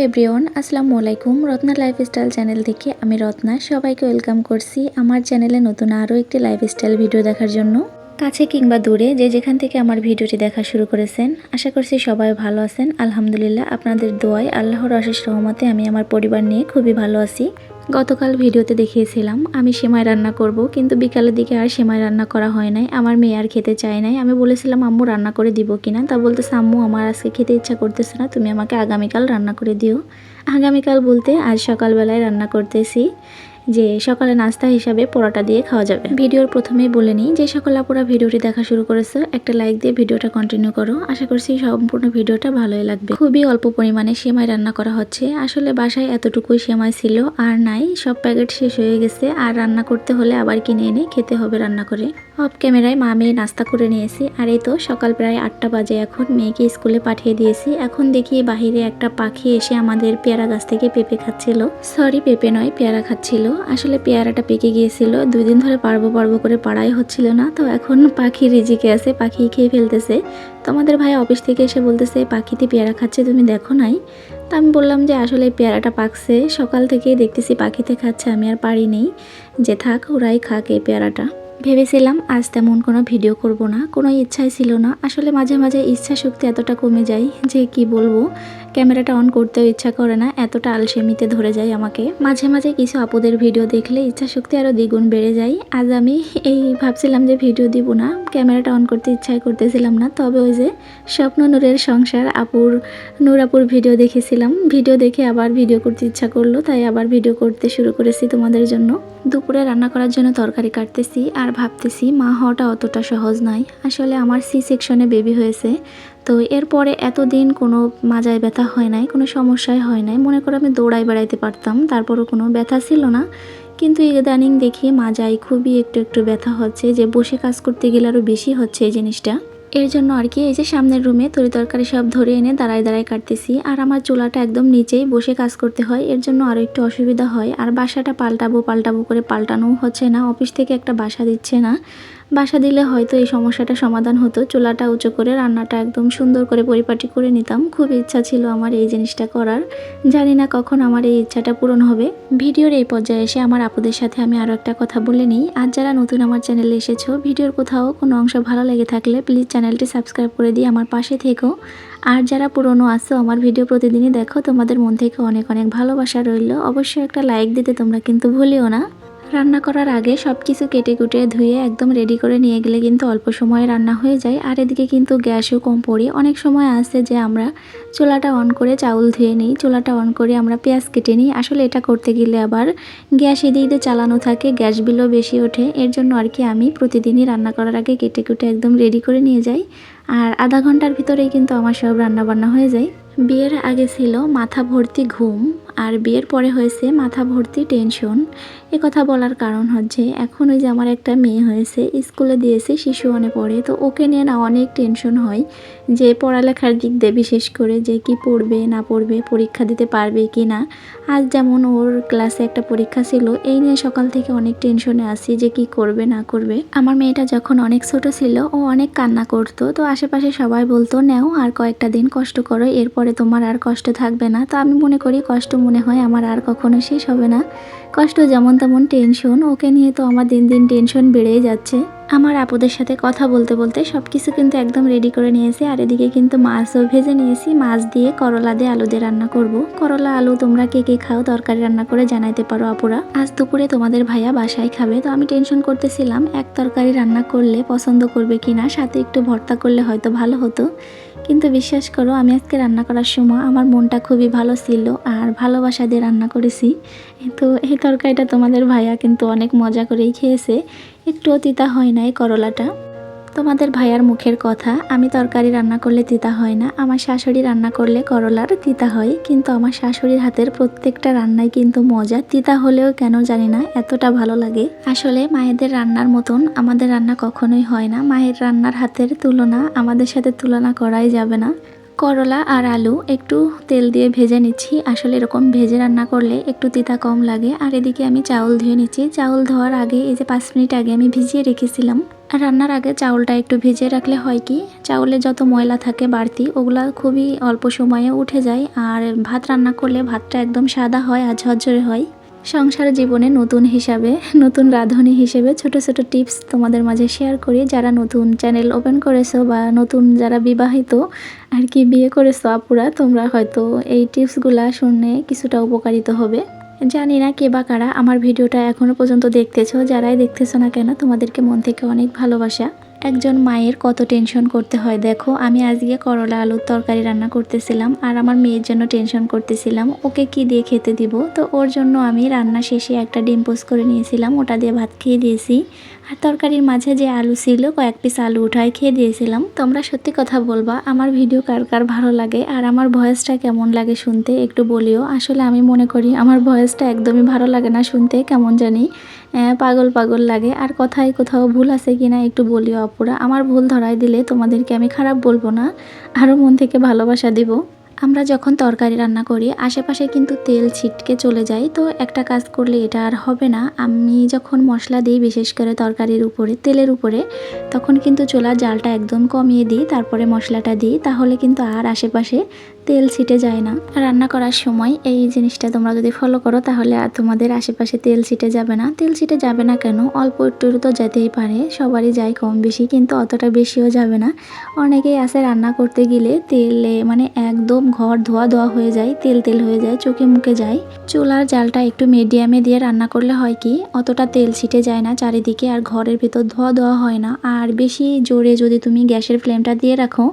Everyone, আসসালামু আলাইকুম। Ratna lifestyle channel থেকে আমি রত্না সবাইকে ওয়েলকাম করছি আমার চ্যানেলে নতুন আরও একটি লাইফস্টাইল ভিডিও দেখার জন্য। কাছে কিংবা দূরে যে যেখান থেকে আমার ভিডিওটি দেখা শুরু করেছেন, আশা করছি সবাই ভালো আছেন। আলহামদুলিল্লাহ, আপনাদের দোয়ায় আল্লাহর অশেষ রহমতে আমি আমার পরিবার নিয়ে খুবই ভালো আছি। গতকাল ভিডিওতে দেখিয়েছিলাম আমি সেমাই রান্না করব, কিন্তু বিকালের দিকে আর সেমাই রান্না করা হয় নাই। আমার মেয়ে আর খেতে চায় নাই। আমি বলেছিলাম আম্মু রান্না করে দিব কিনা, তা বলতেছে আম্মু আমার আজকে খেতে ইচ্ছা করতেছে না, তুমি আমাকে আগামীকাল রান্না করে দিও। আগামীকাল বলতে আজ সকালবেলায় রান্না করতেছি, যে সকালে নাস্তা হিসাবে পরোটা দিয়ে খাওয়া যাবে। ভিডিওর প্রথমেই বলে নিই, যে সকল আপুরা ভিডিওটি দেখা শুরু করেছে একটা লাইক দিয়ে ভিডিওটা কন্টিনিউ করো। আশা করছি সম্পূর্ণ ভিডিওটা ভালোই লাগবে। খুবই অল্প পরিমাণে সেমাই রান্না করা হচ্ছে। আসলে বাসায় এতটুকুই সেমাই ছিল, আর নাই, সব প্যাকেট শেষ হয়ে গেছে। আর রান্না করতে হলে আবার কিনে এনে খেতে হবে রান্না করে। অফ ক্যামেরায় মা মেয়ে নাস্তা করে নিয়েছি। আর এই তো সকাল প্রায় 8টা বাজে এখন। মেয়েকে স্কুলে পাঠিয়ে দিয়েছি। এখন দেখি বাহিরে একটা পাখি এসে আমাদের পেয়ারা গাছ থেকে পেঁপে খাচ্ছিল। সরি, পেঁপে নয়, পেয়ারা খাচ্ছিল। আসলে পেয়ারাটা পেকে গিয়েছিল, 2 দিন ধরে পারবো করে পাড়াই হচ্ছিল না। তো এখন পাখি রিজিকে আছে, পাখি খেয়ে ফেলতেছে। তো আমাদের ভাই অফিস থেকে এসে বলতেছে পাখিতে পেয়ারা খাচ্ছে, তুমি দেখো নাই? তো আমি বললাম যে আসলে পেয়ারাটা পাকছে, সকাল থেকেই দেখতেছি পাখিতে খাচ্ছে, আমি আর পারি নেই, যে থাক ওরাই খাক এই পেয়ারাটা। ভেবেছিলাম আজ তেমন কোনো ভিডিও করব না, কোনো ইচ্ছাই ছিল না। আসলে মাঝে মাঝে ইচ্ছা শক্তি এতটা কমে যায় যে কি বলবো, ক্যামেরাটা অন করতেও ইচ্ছা করে না, এতটা আলসেমিতে ধরে যায় আমাকে। মাঝে মাঝে কিছু আপুদের ভিডিও দেখলে ইচ্ছা শক্তি আরও দ্বিগুণ বেড়ে যায়। আজ আমি এই ভাবছিলাম যে ভিডিও দিব না, ক্যামেরাটা অন করতে ইচ্ছাই করতেছিলাম না। তবে ওই যে স্বপ্ন নূরের সংসার নূর আপুর ভিডিও দেখেছিলাম, ভিডিও দেখে আবার ভিডিও করতে ইচ্ছা করলো, তাই আবার ভিডিও করতে শুরু করেছি তোমাদের জন্য। দুপুরে রান্না করার জন্য তরকারি কাটতেছি, আর ভাবতেছি মা হওয়াটা অতটা সহজ নয়। আসলে আমার সি সেকশনে বেবি হয়েছে, তো এরপরে এতদিন কোনো মাজায় ব্যথা হয় নাই, কোনো সমস্যাই হয় নাই। মনে করো আমি দৌড়াই বেড়াইতে পারতাম, তারপরও কোনো ব্যথা ছিল না। কিন্তু ইদানিং দেখি মাজায় খুবই একটু ব্যথা হচ্ছে, যে বসে কাজ করতে গেলে আরও বেশি হচ্ছে এই জিনিসটা। এর জন্য আর কি এই যে সামনের রুমে তরকারি সব ধরে এনে দাঁড়ায় কাটতেছি। আর আমার চুলাটা একদম নিচেই, বসে কাজ করতে হয়, এর জন্য আরও একটু অসুবিধা হয়। আর বাসাটা পাল্টাবো করে পাল্টানোও হচ্ছে না। অফিস থেকে একটা বাসা দিচ্ছে না, বাসা দিলে হয়তো এই সমস্যাটা সমাধান হতো। চুলাটা উঁচু করে রান্নাটা একদম সুন্দর করে পরিপাটি করে নিতাম। খুব ইচ্ছা ছিল আমার এই জিনিসটা করার, জানি না কখন আমার এই ইচ্ছাটা পূরণ হবে। ভিডিওর এই পর্যায়ে এসে আমার আপুদের সাথে আমি আরও একটা কথা বলে নিই। আর যারা নতুন আমার চ্যানেলে এসেছো, ভিডিওর কোথাও কোনো অংশ ভালো লেগে থাকলে প্লিজ চ্যানেলটি সাবস্ক্রাইব করে দিয়ে আমার পাশে থেকো। আর যারা পুরনো আছো, আমার ভিডিও প্রতিদিনই দেখো, তোমাদের মন থেকে অনেক ভালোবাসা রইল। অবশ্যই একটা লাইক দিতে তোমরা কিন্তু ভুলিও না। রান্না করার আগে সব কিছু কেটে কুটে ধুয়ে একদম রেডি করে নিয়ে গেলে কিন্তু অল্প সময়ে রান্না হয়ে যায়। আর এদিকে কিন্তু গ্যাসও কম পড়ে। অনেক সময় আছে যে আমরা চুলাটা অন করে চাউল ধুয়ে নিই, চুলাটা অন করে আমরা পেঁয়াজ কেটে নিই। আসলে এটা করতে গেলে আবার গ্যাস এদিকে চালানো থাকে, গ্যাস বিলও বেশি ওঠে। এর জন্য আর কি আমি প্রতিদিনই রান্না করার আগে কেটে কুটে একদম রেডি করে নিয়ে যাই। আর আধা ঘন্টার ভিতরেই কিন্তু আমার সব রান্না বান্না হয়ে যায়। বিয়ের আগে ছিল মাথা ভর্তি ঘুম, আর বিয়ের পরে হয়েছে মাথা ভর্তি টেনশন। কথা বলার কারণ হচ্ছে এখন ওই যে আমার একটা মেয়ে হয়েছে, স্কুলে দিয়েছে, শিশু ওয়ানে পড়ে। তো ওকে নিয়ে না অনেক টেনশন হয়, যে পড়ালেখার দিক দিয়ে বিশেষ করে, যে কি পড়বে না পড়বে, পরীক্ষা দিতে পারবে কি না। আজ যেমন ওর ক্লাসে একটা পরীক্ষা ছিল, এই নিয়ে সকাল থেকে অনেক টেনশনে আছি যে কি করবে না করবে। আমার মেয়েটা যখন অনেক ছোট ছিল ও অনেক কান্না করতো, তো আশেপাশে সবাই বলতো নেও আর কয়েকটা দিন কষ্ট করো, এরপরে তোমার আর কষ্ট থাকবে না। তো আমি মনে করি কষ্ট মনে হয় আমার আর কখনো শেষ হবে না। কষ্ট যেমন তেমন টেনশন, ওকে নিয়ে তো আমার দিন দিন টেনশন বেড়েই যাচ্ছে। আমার আপুদের সাথে কথা বলতে বলতে সব কিছু কিন্তু একদম রেডি করে নিয়েছি। আর এদিকে কিন্তু মাছও ভেজে নিয়েছি, মাছ দিয়ে করলা দিয়ে আলু দিয়ে রান্না করব। করলা আলু তোমরা কে কে খাও তরকারি রান্না করে জানাইতে পারো আপুরা। আজ দুপুরে তোমাদের ভাইয়া বাসায় খাবে, তো আমি টেনশন করতেছিলাম এক তরকারি রান্না করলে পছন্দ করবে কিনা, সাথে একটু ভর্তা করলে হয়তো ভালো হতো। কিন্তু বিশ্বাস করো আমি আজকে রান্না করার সময় আমার মনটা খুবই ভালো ছিল, আর ভালোবাসা দিয়ে রান্না করেছি। তো এই তরকারিটা তোমাদের ভাইয়া কিন্তু অনেক মজা করেই খেয়েছে, একটুও তিতা হয় না এই করলাটা। তোমাদের ভাইয়ার মুখের কথা, আমি তরকারি রান্না করলে তিতা হয় না, আমার শাশুড়ি রান্না করলে করলার তিতা হয়। কিন্তু আমার শাশুড়ির হাতের প্রত্যেকটা রান্নাই কিন্তু মজা, তিতা হলেও কেন জানি না এতটা ভালো লাগে। আসলে মায়েদের রান্নার মতন আমাদের রান্না কখনোই হয় না, মায়ের রান্নার হাতের তুলনা আমাদের সাথে তুলনা করাই যাবে না। করলা আর আলু একটু তেল দিয়ে ভেজে নিচ্ছি। আসলে এরকম ভেজে রান্না করলে একটু তিতা কম লাগে। আর এদিকে আমি চাউল ধুয়ে নিচ্ছি। চাউল ধোয়ার আগে এই যে 5 মিনিট আগে আমি ভিজিয়ে রেখেছিলাম। আর রান্নার আগে চাউলটা একটু ভিজিয়ে রাখলে হয় কি, চাউলে যত ময়লা থাকে বাড়তি ওগুলা খুবই অল্প সময়ে উঠে যায়। আর ভাত রান্না করলে ভাতটা একদম সাদা হয় আর ঝরঝরে হয়। সংসার জীবনে নতুন হিসাবে, নতুন রাঁধুনি হিসেবে ছোট ছোট টিপস তোমাদের মাঝে শেয়ার করি। যারা নতুন চ্যানেল ওপেন করেছো বা নতুন যারা বিবাহিত আর কি বিয়ে করেছো আপুরা, তোমরা হয়তো এই টিপসগুলা শুনে কিছুটা উপকারিত হবে। জানি না কে বা কারা আমার ভিডিওটা এখনো পর্যন্ত দেখতেছো, যারাই দেখতেছো না কেন তোমাদেরকে মন থেকে অনেক ভালোবাসা। একজন মায়ের কত টেনশন করতে হয় দেখো। আমি আজকে করলা আলুর তরকারি রান্না করতেছিলাম আর আমার মেয়ের জন্য টেনশন করতেছিলাম ওকে কি দিয়ে খেতে দিব। তো ওর জন্য আমি রান্না শেষে একটা ডিম পোস্ট করে নিয়েছিলাম, ওটা দিয়ে ভাত খেয়ে দিয়েছি। আর তরকারির মাঝে যে আলু ছিল কয়েক পিস আলু উঠায় খেয়ে দিয়েছিলাম। তোমরা সত্যি কথা বলবা আমার ভিডিও কার কার ভালো লাগে আর আমার ভয়েসটা কেমন লাগে শুনতে একটু বলিও। আসলে আমি মনে করি আমার ভয়েসটা একদমই ভালো লাগে না শুনতে, কেমন জানি পাগল পাগল লাগে। আর কথায় কোথাও ভুল আছে কিনা একটু বলিও আপুরা। আমার ভুল ধরায় দিলে তোমাদেরকে আমি খারাপ বলবো না, আরও মন থেকে ভালোবাসা দিব। আমরা যখন তরকারি রান্না করি আশেপাশে কিন্তু তেল ছিটকে চলে যায়, তো একটা কাজ করলে এটা আর হবে না। আমি যখন মশলা দিই বিশেষ করে তরকারির উপরে তেলের উপরে, তখন কিন্তু চুলার জালটা একদম কমিয়ে দিই, তারপরে মশলাটা দিই, তাহলে কিন্তু আর আশেপাশে তেল ছিটে যায় না। রান্না করার সময় এই জিনিসটা তোমরা যদি ফলো করো তাহলে আর তোমাদের আশেপাশে তেল ছিটে যাবে না। তেল ছিটে যাবে না কেন, অল্প একটু তো যেতেই পারে, সবারই যায় কম বেশি, কিন্তু অতটা বেশিও যাবে না। অনেকেই আছে রান্না করতে গেলে তেলে মানে একদম ঘর ধোয়া ধোয়া হয়ে যায়, তেল তেল হয়ে যায়, চোখে মুখে যায়। চুলার জালটা একটু মিডিয়ামে দিয়ে রান্না করলে হয় কি অতটা তেল ছিটে যায় না চারিদিকে, আর ঘরের ভিতর ধোয়া ধোয়া হয় না। আর বেশি জোরে যদি তুমি গ্যাসের ফ্লেমটা দিয়ে রাখো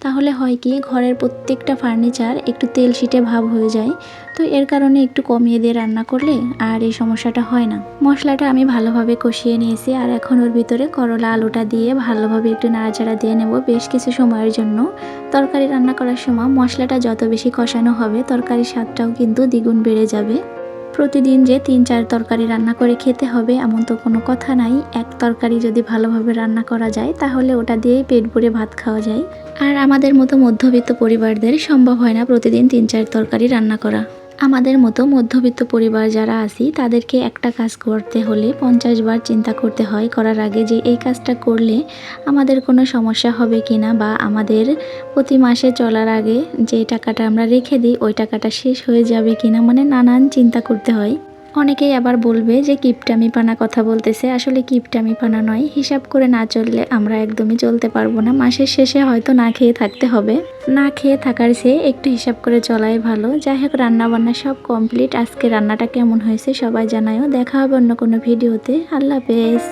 তাহলে হয় কি ঘরের প্রত্যেকটা ফার্নিচার একটু তেল ছিটে ভাব হয়ে যায়। তো এর কারণে একটু কমিয়ে দিয়ে রান্না করলে আর এই সমস্যাটা হয় না। মশলাটা আমি ভালোভাবে কষিয়ে নিয়েছি আর এখন ওর ভিতরে করলা আলুটা দিয়ে ভালোভাবে একটু নাড়াচাড়া দিয়ে নেব বেশ কিছু সময়ের জন্য। তরকারি রান্না করার সময় মশলাটা যত বেশি কষানো হবে তরকারির স্বাদটাও কিন্তু দ্বিগুণ বেড়ে যাবে। প্রতিদিন যে 3-4 তরকারি রান্না করে খেতে হবে এমন তো কোনো কথা নাই। এক তরকারি যদি ভালোভাবে রান্না করা যায় তাহলে ওটা দিয়েই পেট ভরে ভাত খাওয়া যায়। আর আমাদের মতো মধ্যবিত্ত পরিবারদের সম্ভব হয় না প্রতিদিন 3-4 তরকারি রান্না করা। আমাদের মতো মধ্যবিত্ত পরিবার যারা আছি তাদেরকে একটা কাজ করতে হলে 50 বার চিন্তা করতে হয় করার আগে, যে এই কাজটা করলে আমাদের কোনো সমস্যা হবে কিনা, বা আমাদের প্রতি মাসে চলার আগে যে টাকাটা আমরা রেখে দিই ওই টাকাটা শেষ হয়ে যাবে কিনা, মানে নানান চিন্তা করতে হয়। অনেকেই আবার বলবে যে কিপটামি পানা কথা বলতেছে, আসলে কিপটামি পানা নয়, হিসাব করে না চললে আমরা একদমই চলতে পারবো না। মাসের শেষে হয়তো না খেয়ে থাকতে হবে, না খেয়ে থাকার চেয়ে একটু হিসাব করে চলাই ভালো। যাই হোক, রান্না বান্না সব কমপ্লিট। আজকে রান্নাটা কেমন হয়েছে সবাই জানায়ও। দেখা হবে অন্য কোনো ভিডিওতে। আল্লাহ হাফেজ।